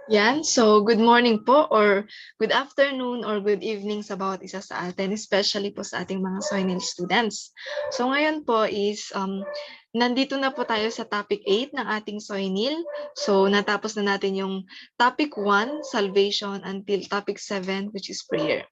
Yan, so good morning po or good afternoon or good evening sa bawat isa sa atin, especially po sa ating mga Soinil students. So ngayon po is nandito na po tayo sa topic 8 ng ating Soinil. So natapos na natin yung topic 1, salvation, until topic 7, which is prayer.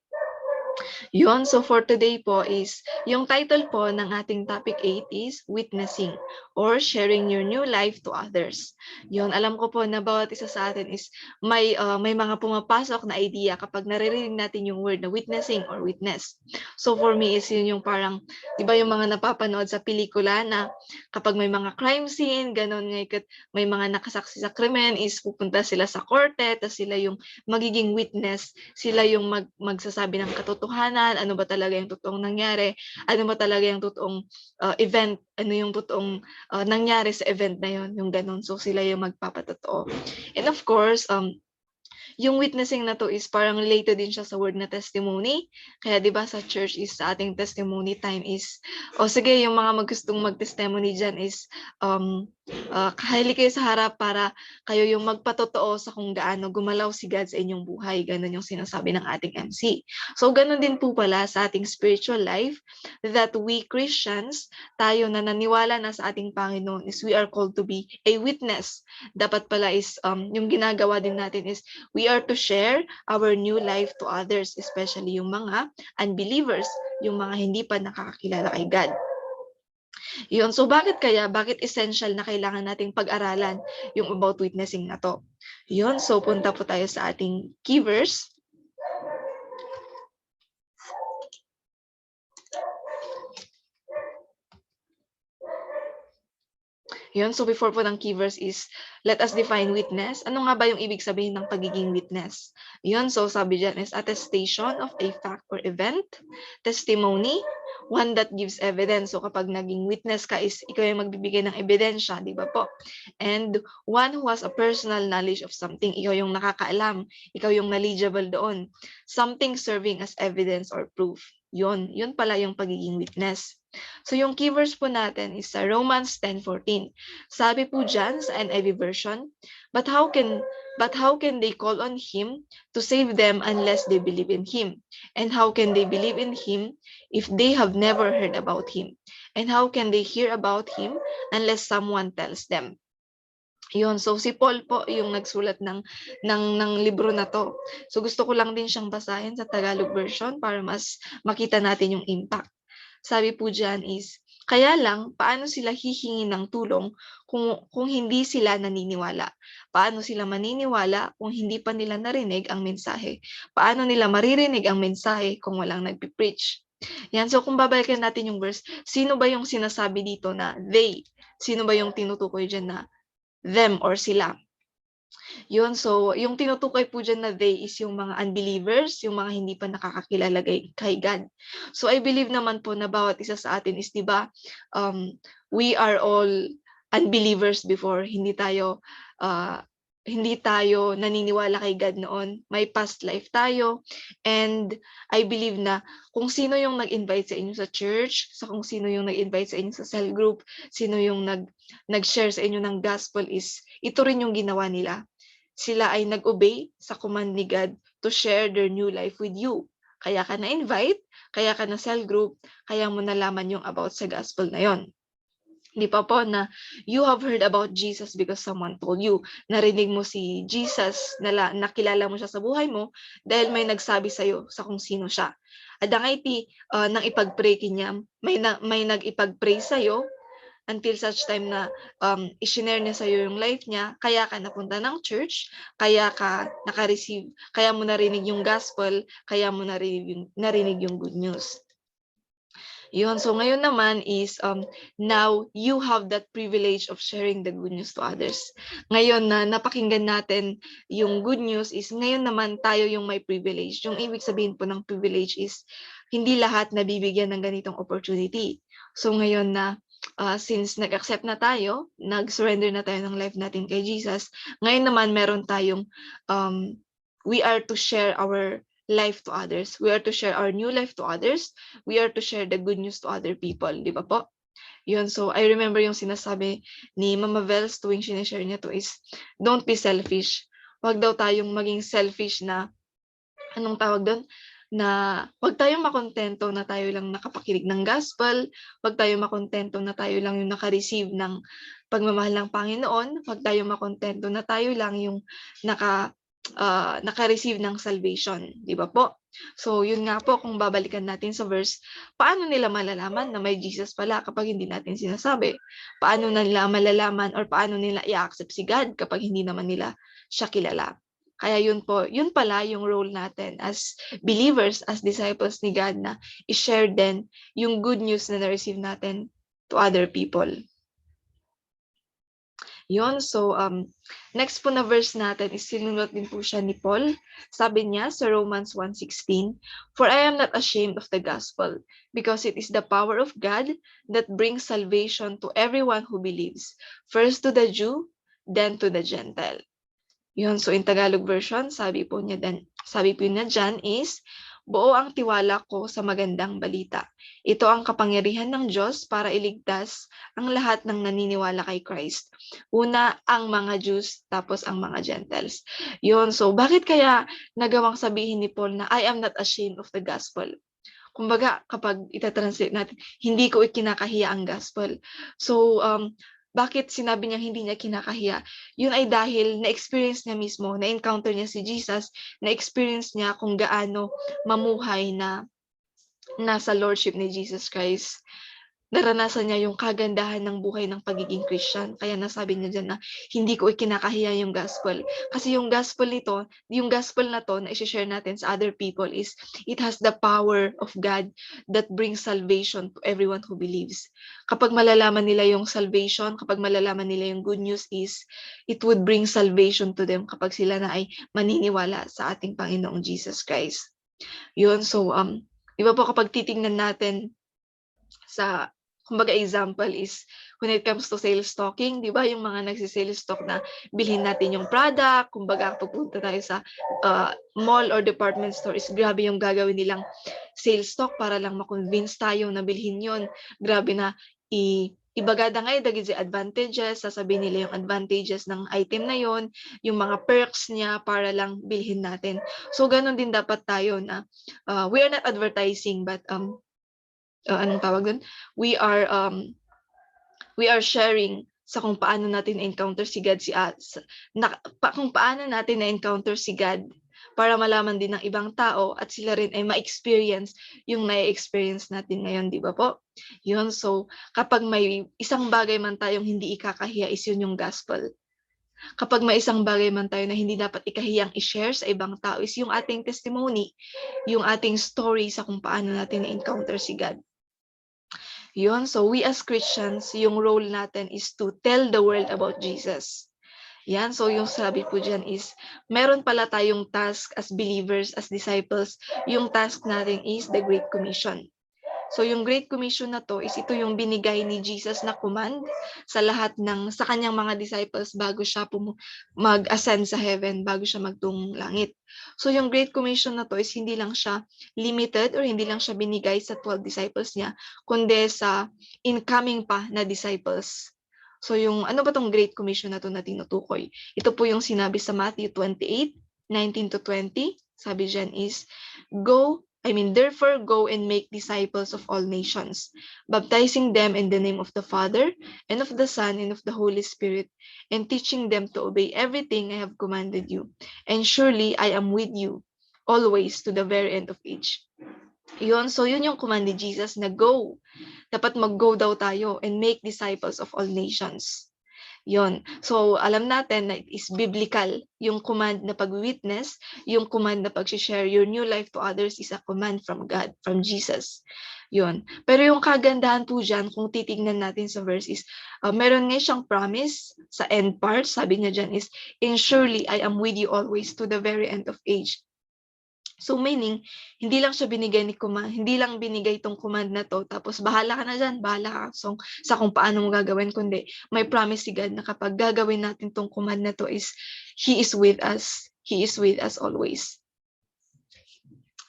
Yun, so for today po is, yung title po ng ating topic 8 is witnessing or sharing your new life to others. Yun, alam ko po na bawat isa sa atin is may mga pumapasok na idea kapag naririnig natin yung word na witnessing or witness. So for me is yun yung parang, di ba yung mga napapanood sa pelikula na kapag may mga crime scene, ganun nga, may mga nakasaksi sa krimen is pupunta sila sa korte, tapos sila yung magiging witness, sila yung magsasabi ng katotohanan, ano ba talaga yung totoong nangyari, ano ba talaga yung totoong event, ano yung totoong nangyari sa event na yun, yung ganun. So sila yung magpapatotoo. And of course, yung witnessing na to is parang related din siya sa word na testimony. Kaya 'di ba sa church is sa ating testimony time is sige yung mga gustong mag-testimony diyan is kahili kayo sa harap para kayo yung magpatotoo sa kung gaano gumalaw si God sa inyong buhay. Ganun yung sinasabi ng ating MC. So ganun din po pala sa ating spiritual life that we Christians, tayo na naniwala na sa ating Panginoon is we are called to be a witness. Dapat pala is yung ginagawa din natin is we are to share our new life to others, especially yung mga unbelievers, yung mga hindi pa nakakakilala kay God. Yun, so bakit essential na kailangan nating pag-aralan yung about witnessing na to? Yun, so punta po tayo sa ating key verse. Yun, so before po ng key verse is, let us define witness. Ano nga ba yung ibig sabihin ng pagiging witness? Yun, so sabi dyan is attestation of a fact or event, testimony, one that gives evidence. So kapag naging witness ka is ikaw yung magbibigay ng ebidensya, di ba po? And one who has a personal knowledge of something, ikaw yung nakakaalam, ikaw yung knowledgeable doon. Something serving as evidence or proof. Yun pala yung pagiging witness. So yung key verse po natin is sa Romans 10:14. Sabi po dyan sa NIV version, but how can they call on him to save them unless they believe in him? And how can they believe in him if they have never heard about him? And how can they hear about him unless someone tells them? Yun, so si Paul po yung nagsulat ng libro na to. So gusto ko lang din siyang basahin sa Tagalog version para mas makita natin yung impact. Sabi po dyan is, kaya lang, paano sila hihingi ng tulong kung hindi sila naniniwala? Paano sila maniniwala kung hindi pa nila narinig ang mensahe? Paano nila maririnig ang mensahe kung walang nagpipreach? Yan, so kung babalikan natin yung verse, sino ba yung sinasabi dito na they? Sino ba yung tinutukoy dyan na them or sila? Yun, so yung tinutukoy po dyan na they is yung mga unbelievers, yung mga hindi pa nakakakilala kay God. So I believe naman po na bawat isa sa atin is, di ba, we are all unbelievers before. Hindi tayo naniniwala kay God noon. May past life tayo. And I believe na kung sino yung nag-invite sa inyo sa church, kung sino yung nag-invite sa inyo sa cell group, sino yung nag-share sa inyo ng gospel is, ito rin yung ginawa nila. Sila ay nag-obey sa command ni God to share their new life with you. Kaya ka na-invite, kaya ka na cell group, kaya mo nalaman yung about sa gospel na yon. Di pa po na you have heard about Jesus because someone told you. Narinig mo si Jesus, nakilala mo siya sa buhay mo dahil may nagsabi sa'yo sa kung sino siya. At ang iti, nang ipag-pray kanya, may nag-ipag-pray sa'yo until such time na i-share niya sa'yo yung life niya, kaya ka napunta ng church, kaya ka naka-receive, kaya mo narinig yung gospel, kaya mo narinig yung good news. Yun, so ngayon naman is now you have that privilege of sharing the good news to others. Ngayon na napakinggan natin yung good news is ngayon naman tayo yung may privilege. Yung ibig sabihin po ng privilege is hindi lahat nabibigyan ng ganitong opportunity. So ngayon na since nag-accept na tayo, nag-surrender na tayo ng life natin kay Jesus, ngayon naman meron tayong we are to share our life to others. We are to share our new life to others. We are to share the good news to other people. Di ba po? Yun, so I remember yung sinasabi ni Mama Vels tuwing sinishare niya to is, don't be selfish. wag daw tayong maging selfish na, anong tawag doon, na wag tayong makontento na tayo lang nakapakinig ng gospel, wag tayong makontento na tayo lang yung naka-receive ng pagmamahal ng Panginoon, wag tayong makontento na tayo lang yung naka-receive ng salvation, di ba po? So yun nga po, kung babalikan natin sa verse, paano nila malalaman na may Jesus pala kapag hindi natin sinasabi? Paano nila malalaman or paano nila i-accept si God kapag hindi naman nila siya kilala? Kaya yun po, yun pala yung role natin as believers, as disciples ni God, na i-share din yung good news na na-receive natin to other people. Yun, so next po na verse natin is sinunod din po siya ni Paul. Sabi niya sa Romans 1:16, "For I am not ashamed of the gospel, because it is the power of God that brings salvation to everyone who believes, first to the Jew, then to the Gentile." Yun, so in Tagalog version, sabi po niya dyan is, "Buo ang tiwala ko sa magandang balita. Ito ang kapangyarihan ng Diyos para iligtas ang lahat ng naniniwala kay Christ. Una, ang mga Jews, tapos ang mga Gentiles." Yun, so bakit kaya nagawang sabihin ni Paul na I am not ashamed of the gospel? Kumbaga, kapag itatranslate natin, hindi ko ikinakahiya ang gospel. So, bakit sinabi niya hindi niya kinakahiya? Yun ay dahil na-experience niya mismo, na-encounter niya si Jesus, na-experience niya kung gaano mamuhay na nasa lordship ni Jesus Christ. Naranasan niya yung kagandahan ng buhay ng pagiging Christian. Kaya nasabi niya dyan na hindi ko ikinakahiya yung gospel. Kasi yung gospel na to na i-share natin sa other people is, it has the power of God that brings salvation to everyone who believes. Kapag malalaman nila yung salvation, kapag malalaman nila yung good news is, it would bring salvation to them kapag sila na ay maniniwala sa ating Panginoong Jesus Christ. Yun, so, di ba po kapag titingnan natin sa, kumbaga example is, when it comes to sales talking, di ba yung mga nagsi-sales talk na bilhin natin yung product, kumbaga pupunta tayo sa mall or department store is grabe yung gagawin nilang sales talk para lang ma-convince tayo na bilhin yun. Grabe na ibagada nga dagiti advantages, sasabihin nila yung advantages ng item na yon, yung mga perks niya para lang bilhin natin. So ganun din dapat tayo na we are not advertising but anong tawag dun? We are sharing sa kung paano natin na-encounter si God, kung paano natin na-encounter si God para malaman din ng ibang tao at sila rin ay ma-experience yung na-experience natin ngayon, di ba po? Yun, so kapag may isang bagay man tayong hindi ikakahiya is yun yung gospel. Kapag may isang bagay man tayo na hindi dapat ikahiyang i-share sa ibang tao is yung ating testimony, yung ating story sa kung paano natin na-encounter si God. Yun, so we as Christians, yung role natin is to tell the world about Jesus. Yan, so yung sabi po dyan is, meron pala tayong task as believers, as disciples. Yung task natin is the Great Commission. So yung Great Commission na to is ito yung binigay ni Jesus na command sa sa kanyang mga disciples bago siya mag-ascend sa heaven, bago siya magtungong langit. So yung Great Commission na to is hindi lang siya limited or hindi lang siya binigay sa 12 disciples niya, kundi sa incoming pa na disciples. So yung ano ba tong Great Commission na to na tinutukoy? Ito po yung sinabi sa Matthew 28:19-20. Sabi dyan is, therefore go and make disciples of all nations, baptizing them in the name of the Father, and of the Son, and of the Holy Spirit, and teaching them to obey everything I have commanded you. And surely I am with you always to the very end of age. Yun, so yun yung command ni Jesus na go. Dapat mag-go daw tayo and make disciples of all nations. Yun. So, alam natin na it is biblical. Yung command na pag-witness, yung command na pag-share your new life to others is a command from God, from Jesus. Yun. Pero yung kagandahan po dyan, kung titignan natin sa verse is, meron nga siyang promise sa end part. Sabi niya dyan is, and surely I am with you always to the very end of age. So meaning, hindi lang binigay itong command na to, tapos bahala ka na dyan, bahala ka sa kung paano mo gagawin, kundi may promise si God na kapag gagawin natin itong command na to is, He is with us. He is with us always.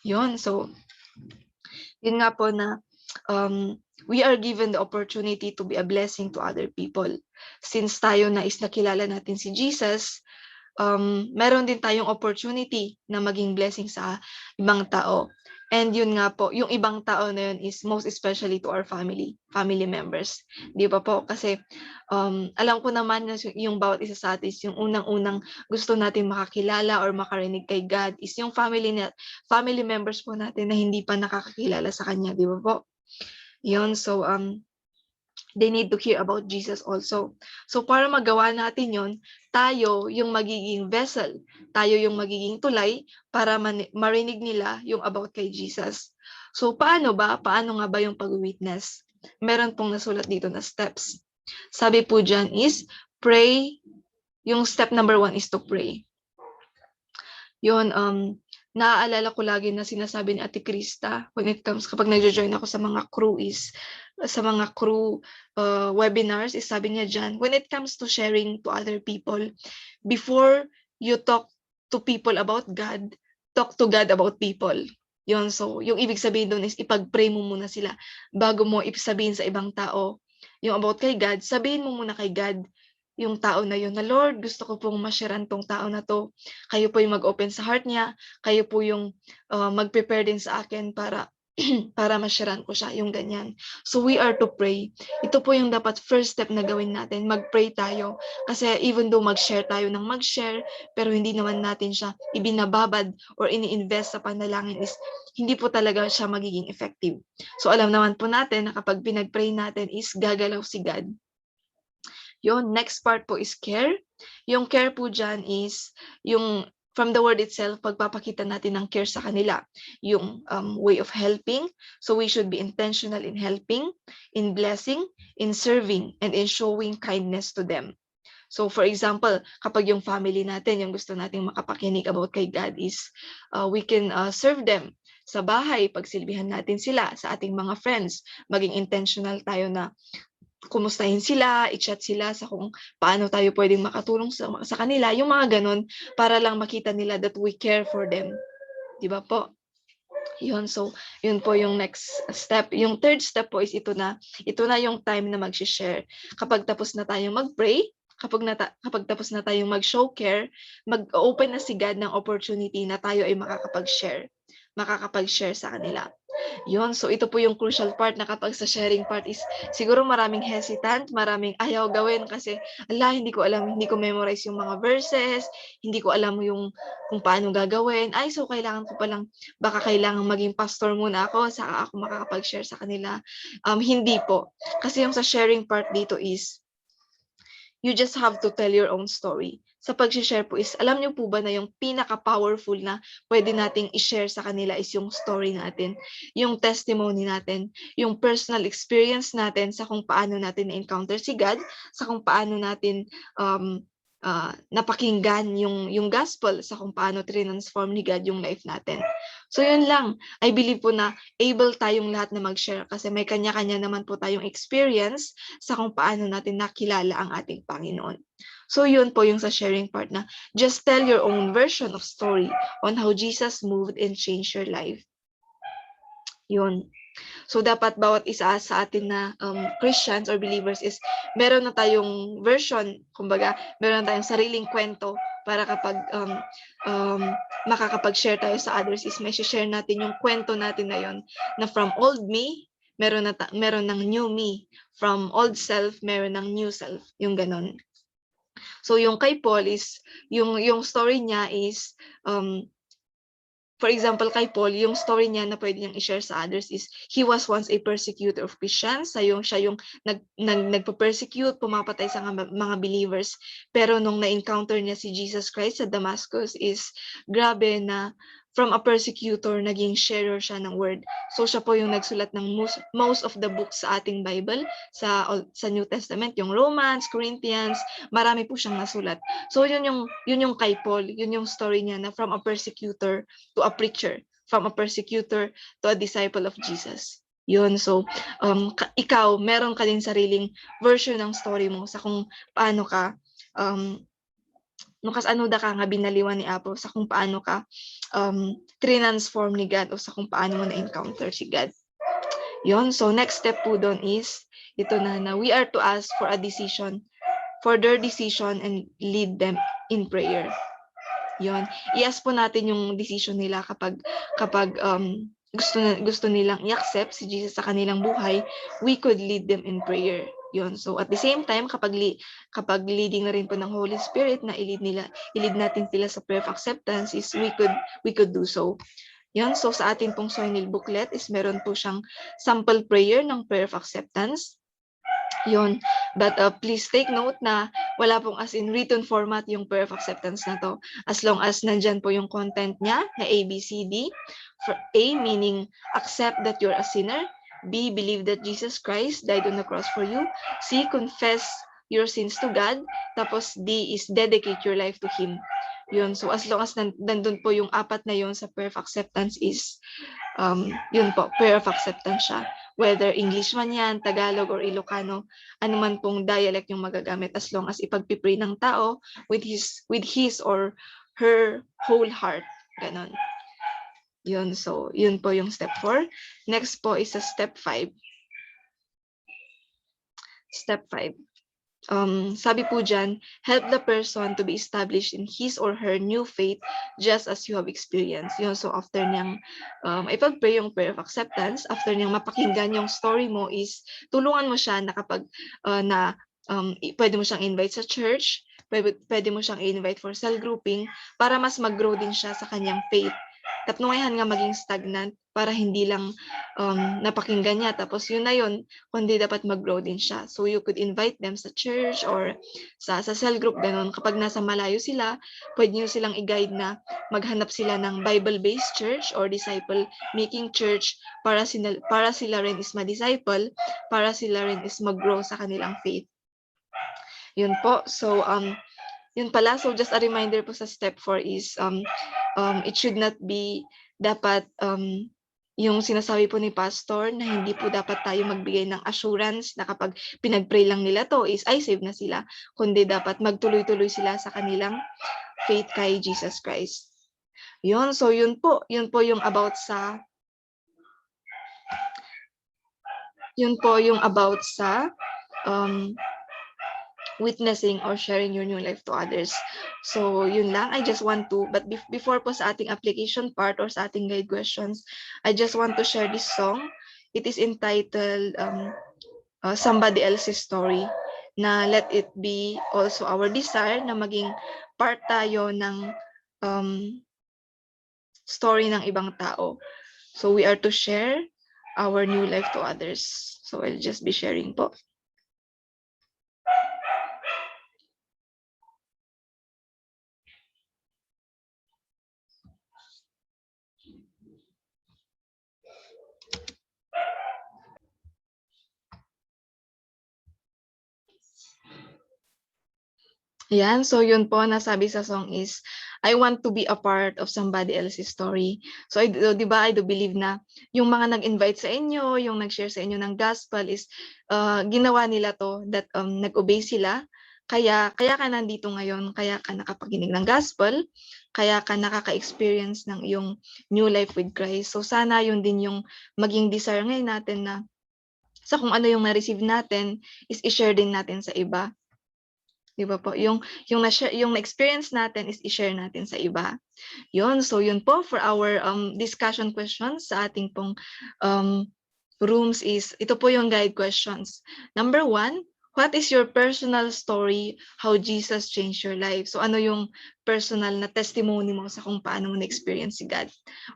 Yun, so, yun nga po na we are given the opportunity to be a blessing to other people. Since tayo na is nakilala natin si Jesus, meron din tayong opportunity na maging blessing sa ibang tao. And yun nga po, yung ibang tao na yun is most especially to our family members. Di ba po? Kasi alam ko naman na yung bawat isa sa atin, yung unang-unang gusto natin makakilala or makarinig kay God is yung family members po natin na hindi pa nakakakilala sa Kanya. Di ba po? Yun, so they need to hear about Jesus also. So para magawa natin yon, tayo yung magiging vessel, tayo yung magiging tulay para marinig nila yung about kay Jesus. So paano ba? Paano nga ba yung pag-witness? Meron pong nasulat dito na steps. Sabi po dyan is pray. Yung step number 1 is to pray. Yun, naaalala ko lagi na sinasabi ni Ate Krista when it comes kapag nagjo-join ako sa mga crew webinars, is sabi niya dyan, when it comes to sharing to other people, before you talk to people about God, talk to God about people. Yun, so yung ibig sabihin doon is ipag-pray mo muna sila bago mo sabihin sa ibang tao yung about kay God. Sabihin mo muna kay God yung tao na yun na, Lord, gusto ko pong ma-sharean tong tao na to. Kayo po yung mag-open sa heart niya. Kayo po yung mag-prepare din sa akin para para ma-sharean ko siya, yung ganyan. So we are to pray. Ito po yung dapat first step na gawin natin. Mag-pray tayo. Kasi even though mag-share tayo ng mag-share, pero hindi naman natin siya ibinababad or ini-invest sa panalangin, is hindi po talaga siya magiging effective. So alam naman po natin na kapag pinag-pray natin is gagalaw si God. Yun, next part po is care. Yung care po dyan is yung from the word itself, pagpapakita natin ng care sa kanila. Yung way of helping. So we should be intentional in helping, in blessing, in serving, and in showing kindness to them. So for example, kapag yung family natin, yung gusto nating makapakinig about kay God is we can serve them sa bahay, pagsilbihan natin sila sa ating mga friends. Maging intentional tayo na kumustahin sila, i-chat sila sa kung paano tayo pwedeng makatulong sa kanila, yung mga ganun, para lang makita nila that we care for them. Di ba po? Yun, so yun po yung next step. Yung third step po is ito na yung time na mag-share. Kapag tapos na tayong mag-pray, kapag tapos na tayong mag-show care, mag-open na si God ng opportunity na tayo ay makakapag-share sa kanila. Yun, so ito po yung crucial part na kapag sa sharing part is siguro maraming hesitant, maraming ayaw gawin kasi hindi ko alam, hindi ko memorize yung mga verses, hindi ko alam yung kung paano gagawin. So kailangan ko palang, baka kailangan maging pastor muna ako, saka ako makakapag-share sa kanila. Hindi po. Kasi yung sa sharing part dito is you just have to tell your own story. Sa pag-share po is, alam niyo po ba na yung pinaka-powerful na pwede nating i-share sa kanila is yung story natin, yung testimony natin, yung personal experience natin sa kung paano natin na-encounter si God, sa kung paano natin napakinggan yung gospel, sa kung paano transform ni God yung life natin. So yun lang, I believe po na able tayong lahat na mag-share kasi may kanya-kanya naman po tayong experience sa kung paano natin nakilala ang ating Panginoon. So yun po yung sa sharing part na just tell your own version of story on how Jesus moved and changed your life. Yun. So dapat bawat isa sa atin na Christians or believers is meron na tayong version, kumbaga meron na tayong sariling kwento para kapag makakapag-share tayo sa others is may share natin yung kwento natin na yon na from old me, meron ng new me, from old self, meron ng new self, yung ganon. So yung kay Paul is, yung story niya is, for example, kay Paul, yung story niya na pwede niyang i-share sa others is, he was once a persecutor of Christians. Siya yung nagpa-persecute, pumapatay sa mga believers. Pero nung na-encounter niya si Jesus Christ sa Damascus is, grabe na from a persecutor, naging sharer siya ng word. So siya po yung nagsulat ng most of the books sa ating Bible, sa New Testament, yung Romans, Corinthians, marami po siyang nasulat. So yun yung kay Paul, yun yung story niya na from a persecutor to a preacher, from a persecutor to a disciple of Jesus. Yun, so ikaw, meron ka din sariling version ng story mo sa kung paano ka nukas anuda ka nga binaliwan ni Apo sa kung paano ka transform ni God o sa kung paano mo na-encounter si God. Yon, so next step po doon is ito na we are to ask for a decision, for their decision and lead them in prayer. Yun. I-ask po natin yung decision nila kapag gusto nilang i-accept si Jesus sa kanilang buhay, we could lead them in prayer. Yun. So at the same time, kapag leading na rin po ng Holy Spirit na i-lead natin sila sa prayer of acceptance, is we could do so. Yun. So sa atin pong Soinil booklet is meron po siyang sample prayer ng prayer of acceptance. Yun. But please take note na wala pong as in written format yung prayer of acceptance na to. As long as nandyan po yung content niya na A, B, C, D. For A, meaning accept that you're a sinner. B, believe that Jesus Christ died on the cross for you. C, confess your sins to God. Tapos D is dedicate your life to Him. Yun. So as long as nandun po yung apat na yun sa prayer of acceptance is yun po, prayer of acceptance siya. Whether English man yan, Tagalog or Ilocano, ano man pong dialect yung magagamit, as long as ipagpipray ng tao with his or her whole heart. Ganon. Yun, so yun po yung step 4. Next po is sa step 5. Step 5. Sabi po dyan, help the person to be established in his or her new faith just as you have experienced. Yun, so after niyang ipag-pray yung prayer of acceptance, after niyang mapakinggan yung story mo is tulungan mo siya na kapag pwede mo siyang invite sa church, pwede mo siyang invite for cell grouping para mas mag-grow din siya sa kanyang faith. Tapnungayan nga maging stagnant para hindi lang napakinggan niya tapos yun na yun, kundi dapat mag-grow din siya. So you could invite them sa church or sa cell group, ganun. Kapag nasa malayo sila, pwede nyo silang i-guide na maghanap sila ng Bible-based church or disciple-making church para sila rin is ma-disciple, para sila rin is mag-grow sa kanilang faith. Yun po. So, yun pala. So, just a reminder po sa step 4 is it should not be dapat yung sinasabi po ni pastor na hindi po dapat tayo magbigay ng assurance na kapag pinag-pray lang nila to is ay save na sila, kundi dapat magtuloy-tuloy sila sa kanilang faith kay Jesus Christ. Yun, so yun po yung about sa witnessing or sharing your new life to others. So, yun lang. I just want to, but before po sa ating application part or sa ating guide questions, I just want to share this song. It is entitled Somebody Else's Story, na let it be also our desire na maging part tayo ng story ng ibang tao. So, we are to share our new life to others. So, I'll just be sharing po. Yan, so yun po nasabi sa song is, I want to be a part of somebody else's story. So di ba, I do believe na yung mga nag-invite sa inyo, yung nag-share sa inyo ng gospel is ginawa nila to that nag-obey sila. Kaya ka nandito ngayon, kaya ka nakapakinig ng gospel, kaya ka nakaka-experience ng iyong new life with Christ. So sana yun din yung maging desire ngayon natin na sa kung ano yung na-receive natin is i-share din natin sa iba. Di ba po? Yung na-experience natin is i-share natin sa iba. Yun. So yun po for our discussion questions sa ating pong rooms is, ito po yung guide questions. Number 1, what is your personal story how Jesus changed your life? So ano yung personal na testimony mo sa kung paano mo na-experience si God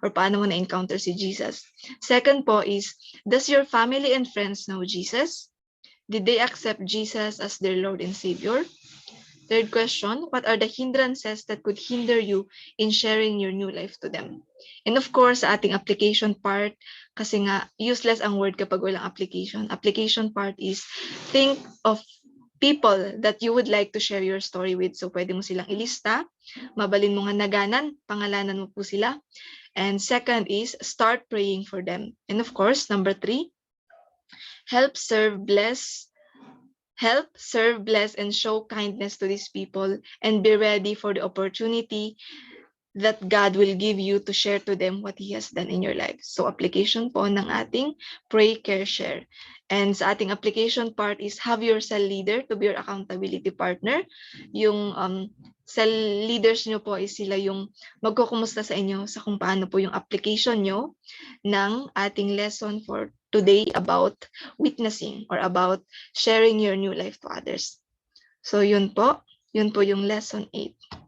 or paano mo na-encounter si Jesus? Second po is, does your family and friends know Jesus? Did they accept Jesus as their Lord and Savior? Third question, what are the hindrances that could hinder you in sharing your new life to them? And of course, sa ating application part, kasi nga useless ang word kapag walang application. Application part is think of people that you would like to share your story with. So pwede mo silang ilista, mabalin mo nga naganan, pangalanan mo po sila. And second is start praying for them. And of course, number 3, help, serve, bless, and show kindness to these people, and be ready for the opportunity that God will give you to share to them what He has done in your life. So application po ng ating pray, care, share. And sa ating application part is have your cell leader to be your accountability partner. Yung sa leaders nyo po is sila yung magkukumusta sa inyo sa kung paano po yung application nyo ng ating lesson for today about witnessing or about sharing your new life to others. So yun po yung lesson 8.